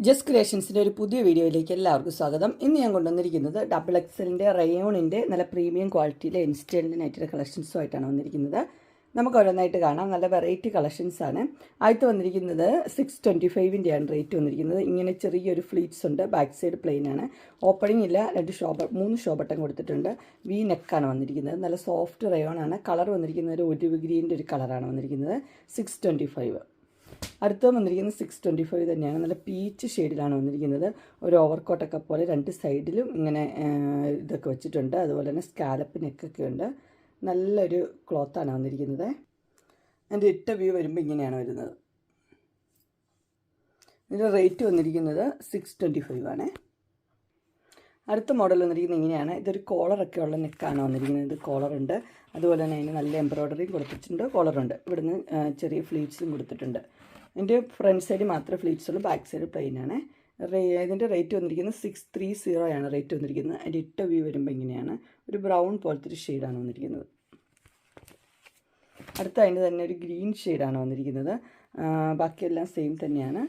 Just ക്രിയേഷൻസിൻ്റെ ഒരു പുതിയ വീഡിയോയിലേക്ക് എല്ലാവർക്കും സ്വാഗതം. ഇന്ന് ഞാൻ കൊണ്ടുവന്നിരിക്കുന്നത് ഡബിൾ എക്സലിൻ്റെ റയോണിൻ്റെ നല്ല പ്രീമിയം ക്വാളിറ്റിയിലെ ഇൻസ്റ്റൻറ്റ് നൈറ്റിയുടെ കളക്ഷൻസുമായിട്ടാണ് വന്നിരിക്കുന്നത്. നമുക്ക് ഓരോന്നായിട്ട് കാണാം. നല്ല വെറൈറ്റി കളക്ഷൻസാണ്. ആദ്യത്തെ വന്നിരിക്കുന്നത് 625-ൻ്റെയാണ് റേറ്റ് വന്നിരിക്കുന്നത്. ഇങ്ങനെ ചെറിയൊരു ഫ്ലീറ്റ്സ് ഉണ്ട്. ബാക്ക് സൈഡ് പ്ലെയിൻ ആണ്. ഓപ്പണിംഗ് ഇല്ല. 3 ഷോ ബട്ടൺ കൊടുത്തിട്ടുണ്ട്. വി നെക്കാണ് വന്നിരിക്കുന്നത്. നല്ല സോഫ്റ്റ് റയോണാണ്. കളർ വന്നിരിക്കുന്നത് ഒരു ഗ്രീൻ്റെ ഒരു കളറാണ് വന്നിരിക്കുന്നത്. 625. അടുത്ത വന്നിരിക്കുന്നത് 625 തന്നെയാണ്. നല്ല പീച്ച് ഷെയ്ഡിലാണ് വന്നിരിക്കുന്നത്. ഒരു ഓവർകോട്ടൊക്കെ പോലെ രണ്ട് സൈഡിലും ഇങ്ങനെ ഇതൊക്കെ വെച്ചിട്ടുണ്ട്. അതുപോലെ തന്നെ സ്കാലപ്പ് നെക്കൊക്കെ ഉണ്ട്. നല്ലൊരു ക്ലോത്താണ് വന്നിരിക്കുന്നത്. അതിൻ്റെ ഇട്ട വ്യൂ വരുമ്പോൾ ഇങ്ങനെയാണ് വരുന്നത്. ഇതിൻ്റെ റേറ്റ് വന്നിരിക്കുന്നത് 625 ആണ്. അടുത്ത മോഡൽ വന്നിരിക്കുന്നത് ഇങ്ങനെയാണ്. ഇതൊരു കോളറൊക്കെ ഉള്ള നെക്കാണ് വന്നിരിക്കുന്നത്. ഇത് കോളറുണ്ട്. അതുപോലെ തന്നെ അതിന് നല്ല എംബ്രോയ്ഡറിയും കൊടുത്തിട്ടുണ്ട്. കോളറുണ്ട്. ഇവിടുന്ന് ചെറിയ ഫ്ലീറ്റ്സും കൊടുത്തിട്ടുണ്ട്. ഇതിൻ്റെ ഫ്രണ്ട് സൈഡ് മാത്രമേ ഫ്ലീറ്റ്സ് ഉള്ളൂ. ബാക്ക് സൈഡ് പ്ലെയിൻ ആണ്. ഇതിൻ്റെ റേറ്റ് വന്നിരിക്കുന്നത് 630 ആണ് റേറ്റ് വന്നിരിക്കുന്നത്. അതിൻ്റെ ഇട്ട വ്യൂ വരുമ്പോൾ ഇങ്ങനെയാണ്. ഒരു ബ്രൗൺ പോലത്തെ ഒരു ഷെയ്ഡാണ് വന്നിരിക്കുന്നത്. അടുത്ത അതിൻ്റെ തന്നെ ഒരു ഗ്രീൻ ഷെയ്ഡാണ് വന്നിരിക്കുന്നത്. ബാക്കിയെല്ലാം സെയിം തന്നെയാണ്.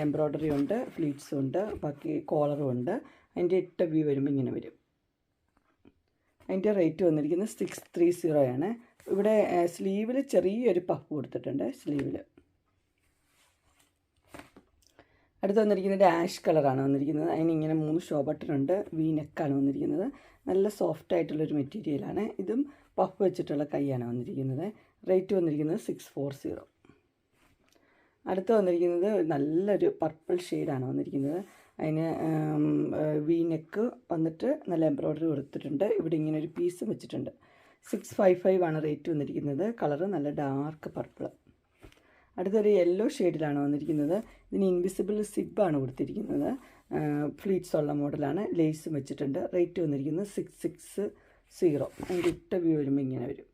എംബ്രോയ്ഡറി ഉണ്ട്, ഫ്ലീറ്റ്സും ഉണ്ട്, ബാക്കി കോളറും ഉണ്ട്. അതിൻ്റെ ഇട്ട വ്യൂ വരുമ്പോൾ ഇങ്ങനെ വരും. അതിൻ്റെ റേറ്റ് വന്നിരിക്കുന്നത് 630 ആണ്. ഇവിടെ സ്ലീവിൽ ചെറിയൊരു പഫ് കൊടുത്തിട്ടുണ്ട്. സ്ലീവിൽ അടുത്ത് വന്നിരിക്കുന്നത് ആഷ് കളറാണ് വന്നിരിക്കുന്നത്. അതിനിങ്ങനെ 3 ഷോ ബട്ടണുണ്ട്. വി നെക്കാണ് വന്നിരിക്കുന്നത്. നല്ല സോഫ്റ്റ് ആയിട്ടുള്ളൊരു മെറ്റീരിയലാണ്. ഇതും പഫ് വെച്ചിട്ടുള്ള കൈയാണ് വന്നിരിക്കുന്നത്. റേറ്റ് വന്നിരിക്കുന്നത് 640. അടുത്ത് വന്നിരിക്കുന്നത് നല്ലൊരു പർപ്പിൾ ഷെയ്ഡാണ് വന്നിരിക്കുന്നത്. അതിന് വി നെക്ക് വന്നിട്ട് നല്ല എംബ്രോയ്ഡറി കൊടുത്തിട്ടുണ്ട്. ഇവിടെ ഇങ്ങനെ ഒരു പീസും വെച്ചിട്ടുണ്ട്. 655 ആണ് റേറ്റ് വന്നിരിക്കുന്നത്. കളറ് നല്ല ഡാർക്ക് പർപ്പിൾ. അടുത്തൊരു യെല്ലോ ഷെയ്ഡിലാണ് വന്നിരിക്കുന്നത്. ഇതിന് ഇൻവിസിബിൾ സിബാണ് കൊടുത്തിരിക്കുന്നത്. ഫ്ലീറ്റ്സ് ഉള്ള മോഡലാണ്. ലേസും വെച്ചിട്ടുണ്ട്. റേറ്റ് വന്നിരിക്കുന്നത് 660. അതിൻ്റെ ഇട്ട വ്യൂ വരുമ്പോൾ ഇങ്ങനെ വരും.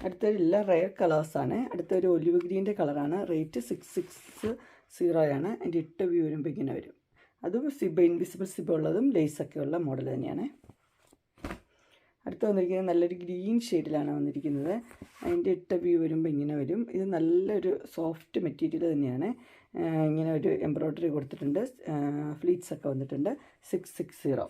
അടുത്തൊരു റെയർ കളേഴ്സാണ്. അടുത്തൊരു ഒലിവ് ഗ്രീൻ്റെ കളറാണ്. റേറ്റ് 660 ആണ്. അതിൻ്റെ ഇട്ട വ്യൂ വരുമ്പോൾ ഇങ്ങനെ വരും. അതും ഇൻവിസിബിൾ സിബ് ഉള്ളതും ലേസൊക്കെ ഉള്ള മോഡൽ തന്നെയാണ്. അടുത്ത് വന്നിരിക്കുന്നത് നല്ലൊരു ഗ്രീൻ ഷെയ്ഡിലാണ് വന്നിരിക്കുന്നത്. അതിൻ്റെ ഇട്ട വ്യൂ വരുമ്പോൾ ഇങ്ങനെ വരും. ഇത് നല്ലൊരു സോഫ്റ്റ് മെറ്റീരിയൽ തന്നെയാണ്. ഇങ്ങനെ ഒരു എംബ്രോയ്ഡറി കൊടുത്തിട്ടുണ്ട്. ഫ്ലീറ്റ്സൊക്കെ വന്നിട്ടുണ്ട്. 660.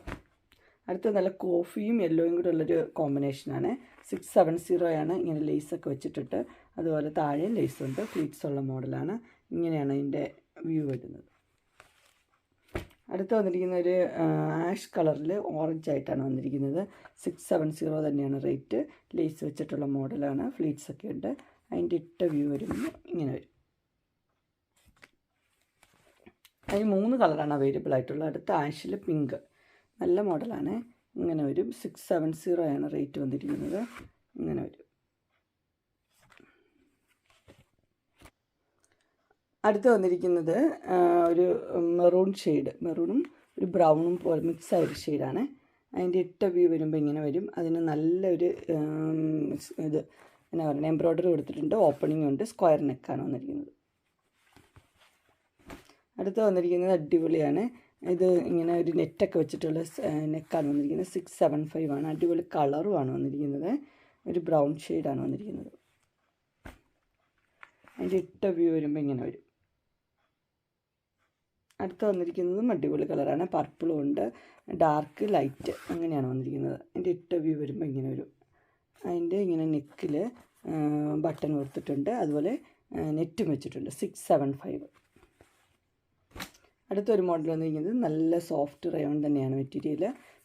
അടുത്ത നല്ല കോഫിയും യെല്ലോയും കൂടെ ഉള്ളൊരു കോമ്പിനേഷനാണ്. 670 ആണ്. ഇങ്ങനെ ലേസൊക്കെ വെച്ചിട്ടിട്ട് അതുപോലെ താഴെ ലേസുണ്ട്. ഫ്ലീറ്റ്സ് ഉള്ള മോഡലാണ്. ഇങ്ങനെയാണ് അതിൻ്റെ വ്യൂ വരുന്നത്. അടുത്ത് വന്നിരിക്കുന്ന ഒരു ആഷ് കളറിൽ ഓറഞ്ച് ആയിട്ടാണ് വന്നിരിക്കുന്നത്. 670 തന്നെയാണ് റേറ്റ്. ലേസ് വെച്ചിട്ടുള്ള മോഡലാണ്. ഫ്ലീറ്റ്സൊക്കെ ഉണ്ട്. അതിൻ്റെ ഇട്ട വ്യൂ വരുമ്പോൾ ഇങ്ങനെ വരും. അതിന് 3 കളറാണ് അവൈലബിൾ ആയിട്ടുള്ളത്. അടുത്ത ആഷിൽ പിങ്ക് നല്ല മോഡലാണ്. ഇങ്ങനെ വരും. 670 ആണ് റേറ്റ് വന്നിരിക്കുന്നത്. ഇങ്ങനെ വരും. അടുത്ത് വന്നിരിക്കുന്നത് ഒരു മെറൂൺ ഷെയ്ഡ്. മെറൂണും ഒരു ബ്രൗണും പോലെ മിക്സ് ആയൊരു ഷെയ്ഡാണ്. അതിൻ്റെ ഇട്ട വ്യൂ വരുമ്പോൾ ഇങ്ങനെ വരും. അതിന് നല്ലൊരു ഇത് എന്നാ പറയുക എംബ്രോയ്ഡറി കൊടുത്തിട്ടുണ്ട്. ഓപ്പണിംഗ് ഉണ്ട്. സ്ക്വയർ നെക്കാണ് വന്നിരിക്കുന്നത്. അടുത്ത് വന്നിരിക്കുന്നത് അടിപൊളിയാണ്. ഇത് ഇങ്ങനെ ഒരു നെറ്റൊക്കെ വെച്ചിട്ടുള്ള നെക്കാണ് വന്നിരിക്കുന്നത്. 675 ആണ്. അടിപൊളി കളറുമാണ് വന്നിരിക്കുന്നത്. ഒരു ബ്രൗൺ ഷെയ്ഡാണ് വന്നിരിക്കുന്നത്. അതിൻ്റെ ഇട്ട വ്യൂ വരുമ്പോൾ ഇങ്ങനെ വരും. അടുത്ത് വന്നിരിക്കുന്നതും അടിപൊളി കളറാണ്. പർപ്പിളും ഉണ്ട്, ഡാർക്ക് ലൈറ്റ് അങ്ങനെയാണ് വന്നിരിക്കുന്നത്. അതിൻ്റെ ഇട്ട വ്യൂ വരുമ്പോൾ ഇങ്ങനെ വരും. അതിൻ്റെ ഇങ്ങനെ നെക്കിൽ ബട്ടൺ കൊടുത്തിട്ടുണ്ട്. അതുപോലെ നെറ്റും വെച്ചിട്ടുണ്ട്. 675. അടുത്തൊരു മോഡൽ വന്നിരിക്കുന്നത് നല്ല സോഫ്റ്റ് റയോൺ തന്നെയാണ് മെറ്റീരിയൽ.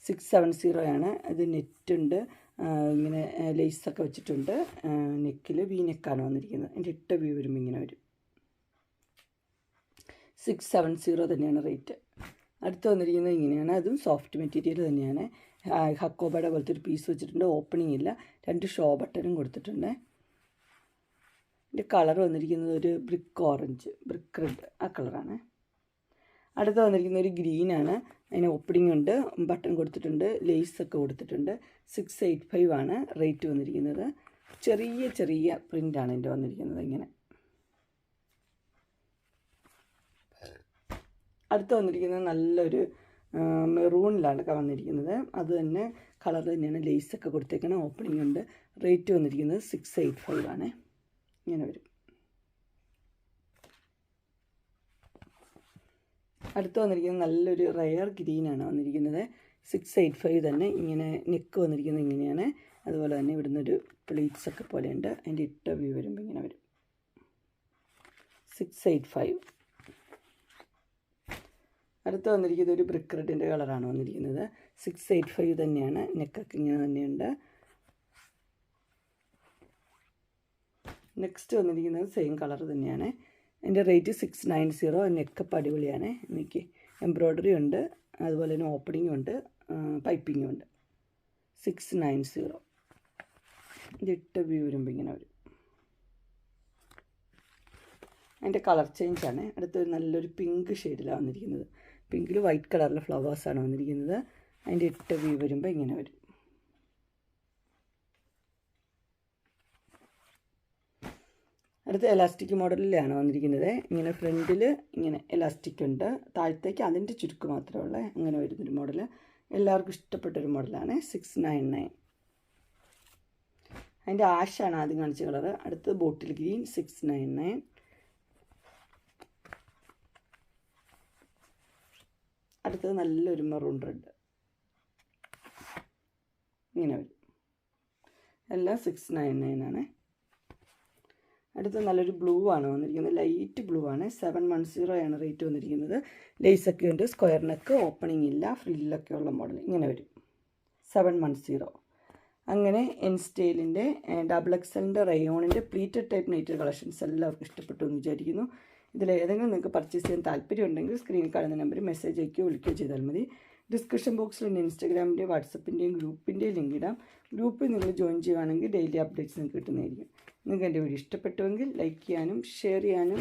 670 ആണ്. അത് നെറ്റുണ്ട്. ഇങ്ങനെ ലേസൊക്കെ വെച്ചിട്ടുണ്ട്. നെക്കിൽ വി നെക്കാണ് വന്നിരിക്കുന്നത്. അതിൻ്റെ ഇട്ട വ്യൂ വരുമ്പോൾ ഇങ്ങനെ വരും. 670 തന്നെയാണ് റേറ്റ്. അടുത്ത് വന്നിരിക്കുന്നത് ഇങ്ങനെയാണ്. അതും സോഫ്റ്റ് മെറ്റീരിയൽ തന്നെയാണ്. ഹക്കോബയുടെ പോലത്തെ ഒരു പീസ് വെച്ചിട്ടുണ്ട്. ഓപ്പണിംഗ് ഇല്ല. 2 ഷോ ബട്ടണും കൊടുത്തിട്ടുണ്ട്. ഇതിൻ്റെ കളർ വന്നിരിക്കുന്നത് ഒരു ബ്രിക്ക് ഓറഞ്ച്, ബ്രിക്ക് റെഡ് ആ കളറാണ്. അടുത്ത് വന്നിരിക്കുന്ന ഒരു ഗ്രീനാണ്. അതിന് ഓപ്പണിംഗ് ഉണ്ട്. ബട്ടൺ കൊടുത്തിട്ടുണ്ട്. ലേസൊക്കെ കൊടുത്തിട്ടുണ്ട്. 685 ആണ് റേറ്റ് വന്നിരിക്കുന്നത്. ചെറിയ ചെറിയ പ്രിൻ്റാണ് ഇതിൻ്റെ വന്നിരിക്കുന്നത്. ഇങ്ങനെ അടുത്ത് വന്നിരിക്കുന്നത് നല്ലൊരു മെറൂണിലാണ് വന്നിരിക്കുന്നത്. അത് തന്നെ കളർ തന്നെയാണ്. ലേസൊക്കെ കൊടുത്തേക്കണം. ഓപ്പണിംഗ് ഉണ്ട്. റേറ്റ് വന്നിരിക്കുന്നത് 685 ആണ്. ഇങ്ങനെ വരും. അടുത്ത് വന്നിരിക്കുന്നത് നല്ലൊരു റയർ ഗ്രീനാണ് വന്നിരിക്കുന്നത്. 685 തന്നെ. ഇങ്ങനെ നെക്ക് വന്നിരിക്കുന്നത് ഇങ്ങനെയാണ്. അതുപോലെ തന്നെ ഇവിടുന്ന് ഒരു പ്ലീറ്റ്സ് ഒക്കെ പോലെയുണ്ട്. അതിൻ്റെ ഇട്ട വ്യൂ വരുമ്പോൾ ഇങ്ങനെ വരും. 685. അടുത്ത് വന്നിരിക്കുന്നത് ഒരു ബ്രിക്ക് റെഡിൻ്റെ കളറാണ് വന്നിരിക്കുന്നത്. 685 തന്നെയാണ്. നെക്കൊക്കെ ഇങ്ങനെ തന്നെയുണ്ട്. നെക്സ്റ്റ് വന്നിരിക്കുന്നത് സെയിം കളർ തന്നെയാണ്. അതിൻ്റെ റേറ്റ് 690. നെക്കപ്പ് അടിപൊളിയാണ്. എനിക്ക് എംബ്രോയ്ഡറി ഉണ്ട്, അതുപോലെ തന്നെ ഓപ്പണിങ്ങും ഉണ്ട്, പൈപ്പിങ്ങും ഉണ്ട്. 690. ഇതിട്ട വ്യൂ വരുമ്പോൾ ഇങ്ങനെ വരും. അതിൻ്റെ കളർ ചേഞ്ചാണ്. അടുത്തൊരു നല്ലൊരു പിങ്ക് ഷെയ്ഡിലാണ് വന്നിരിക്കുന്നത്. പിങ്കിൽ വൈറ്റ് കളറിലെ ഫ്ലവേഴ്സാണ് വന്നിരിക്കുന്നത്. അതിൻ്റെ ഇട്ട വ്യൂ വരുമ്പോൾ ഇങ്ങനെ വരും. അടുത്ത എലാസ്റ്റിക് മോഡലിലാണ് വന്നിരിക്കുന്നത്. ഇങ്ങനെ ഫ്രണ്ടിൽ ഇങ്ങനെ എലാസ്റ്റിക് ഉണ്ട്, താഴത്തേക്ക് അതിൻ്റെ ചുരുക്ക് മാത്രമേ ഉള്ളൂ. അങ്ങനെ വരുന്നൊരു മോഡൽ. എല്ലാവർക്കും ഇഷ്ടപ്പെട്ടൊരു മോഡലാണ്. 699. അതിൻ്റെ ആഷാണ് ആദ്യം കാണിച്ച കളർ. അടുത്ത് ബോട്ടിൽ ഗ്രീൻ. 699. അടുത്തത് നല്ലൊരു മെറൂൺ റെഡ്. ഇങ്ങനെ വരും. എല്ലാം 699 ആണ്. അടുത്ത നല്ലൊരു ബ്ലൂ ആണ് വന്നിരിക്കുന്നത്. ലൈറ്റ് ബ്ലൂ ആണ്. 710 ആണ് റേറ്റ് വന്നിരിക്കുന്നത്. ലേസൊക്കെ ഉണ്ട്, സ്ക്വയർ നെക്ക്, ഓപ്പണിംഗ് ഇല്ല, ഫ്രില്ലൊക്കെ ഉള്ള മോഡൽ. ഇങ്ങനെ വരും. 710. അങ്ങനെ എൻ സ്റ്റൈലിൻ്റെ XXLൻ്റെ റയോണിൻ്റെ പ്ലീറ്റഡ് ടൈപ്പ് നൈറ്റ് കളക്ഷൻസ് എല്ലാവർക്കും ഇഷ്ടപ്പെട്ടു എന്ന് വിചാരിക്കുന്നു. ഇതിലേതെങ്കിലും നിങ്ങൾക്ക് പർച്ചേസ് ചെയ്യാൻ താല്പര്യമുണ്ടെങ്കിൽ സ്ക്രീനിൽ കാണുന്ന നമ്പറിൽ മെസ്സേജ് അയക്കുകയോ വിളിക്കുകയോ ചെയ്താൽ മതി. ഡിസ്ക്രിപ്ഷൻ ബോക്സിൽ എൻ്റെ ഇൻസ്റ്റാഗ്രാമിൻ്റെയും വാട്സപ്പിൻ്റെയും ഗ്രൂപ്പിൻ്റെയും ലിങ്ക് ഇടാം. ഗ്രൂപ്പിൽ നിങ്ങൾ ജോയിൻ ചെയ്യുകയാണെങ്കിൽ ഡെയിലി അപ്ഡേറ്റ്സ് നിങ്ങൾക്ക് കിട്ടുന്നതായിരിക്കും. നിങ്ങൾക്ക് എൻ്റെ വീഡിയോ ഇഷ്ടപ്പെട്ടുവെങ്കിൽ ലൈക്ക് ചെയ്യാനും ഷെയർ ചെയ്യാനും